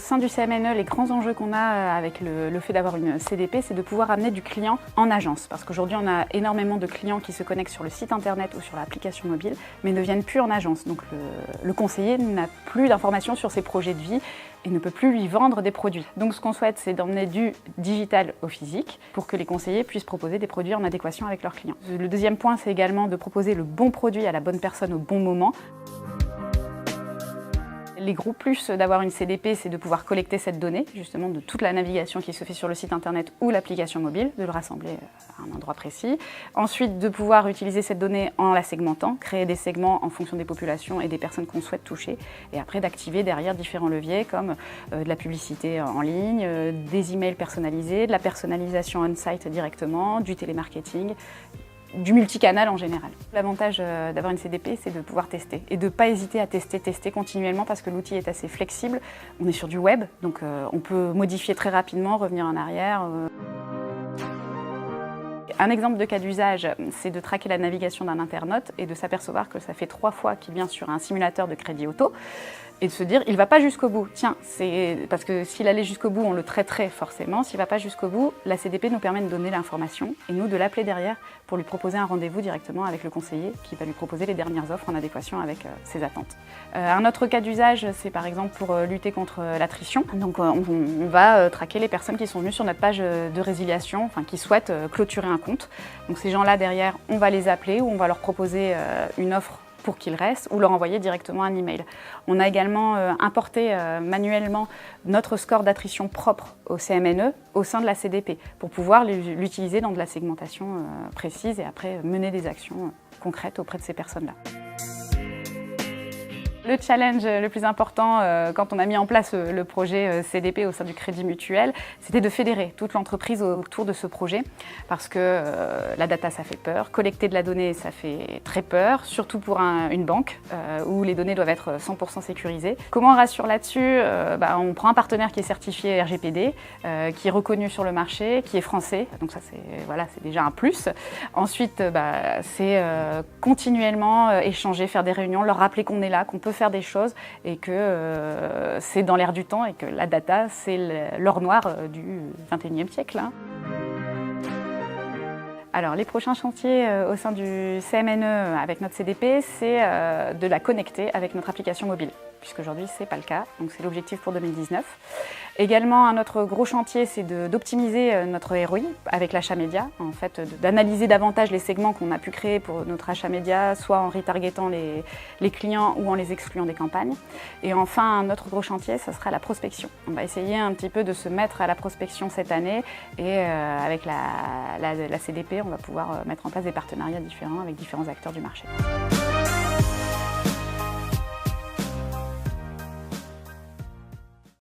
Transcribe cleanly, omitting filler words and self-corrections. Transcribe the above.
sein du CMNE, les grands enjeux qu'on a avec le fait d'avoir une CDP, c'est de pouvoir amener du client en agence. Parce qu'aujourd'hui, on a énormément de clients qui se connectent sur le site internet ou sur l'application mobile, mais ne viennent plus en agence. Donc le conseiller n'a plus d'informations sur ses projets de vie et ne peut plus lui vendre des produits. Donc ce qu'on souhaite, c'est d'emmener du digital au physique pour que les conseillers puissent proposer des produits en adéquation avec leurs clients. Le deuxième point, c'est également de proposer le bon produit à la bonne personne au bon moment. Les gros plus d'avoir une CDP, c'est de pouvoir collecter cette donnée, justement de toute la navigation qui se fait sur le site internet ou l'application mobile, de le rassembler à un endroit précis. Ensuite, de pouvoir utiliser cette donnée en la segmentant, créer des segments en fonction des populations et des personnes qu'on souhaite toucher. Et après, d'activer derrière différents leviers comme de la publicité en ligne, des emails personnalisés, de la personnalisation on-site directement, du télémarketing, du multicanal en général. L'avantage d'avoir une CDP, c'est de pouvoir tester et de ne pas hésiter à tester continuellement parce que l'outil est assez flexible. On est sur du web, donc on peut modifier très rapidement, revenir en arrière. Un exemple de cas d'usage, c'est de traquer la navigation d'un internaute et de s'apercevoir que ça fait 3 fois qu'il vient sur un simulateur de crédit auto et de se dire il ne va pas jusqu'au bout. Tiens, c'est parce que s'il allait jusqu'au bout, on le traiterait forcément. S'il ne va pas jusqu'au bout, la CDP nous permet de donner l'information et nous de l'appeler derrière pour lui proposer un rendez-vous directement avec le conseiller qui va lui proposer les dernières offres en adéquation avec ses attentes. Un autre cas d'usage, c'est par exemple pour lutter contre l'attrition. Donc on va traquer les personnes qui sont venues sur notre page de résiliation, enfin qui souhaitent clôturer un compte. Donc ces gens-là derrière, on va les appeler ou on va leur proposer une offre pour qu'ils restent ou leur envoyer directement un email. On a également importé manuellement notre score d'attrition propre au CMNE au sein de la CDP pour pouvoir l'utiliser dans de la segmentation précise et après mener des actions concrètes auprès de ces personnes-là. Le challenge le plus important quand on a mis en place le projet CDP au sein du Crédit Mutuel, c'était de fédérer toute l'entreprise autour de ce projet parce que la data ça fait peur, collecter de la donnée ça fait très peur, surtout pour une banque où les données doivent être 100% sécurisées. Comment on rassure là-dessus? On prend un partenaire qui est certifié RGPD, qui est reconnu sur le marché, qui est français, donc ça c'est déjà un plus. Ensuite, c'est continuellement échanger, faire des réunions, leur rappeler qu'on est là, qu'on peut faire des choses et que c'est dans l'air du temps et que la data, c'est l'or noir du 21e siècle. Alors, les prochains chantiers au sein du CMNE avec notre CDP, c'est de la connecter avec notre application mobile, puisqu'aujourd'hui, ce n'est pas le cas. Donc, c'est l'objectif pour 2019. Également, un autre gros chantier, c'est d'optimiser notre ROI avec l'achat média, en fait, d'analyser davantage les segments qu'on a pu créer pour notre achat média, soit en retargetant les clients ou en les excluant des campagnes. Et enfin, un autre gros chantier, ça sera la prospection. On va essayer un petit peu de se mettre à la prospection cette année et avec la CDP, on va pouvoir mettre en place des partenariats différents avec différents acteurs du marché.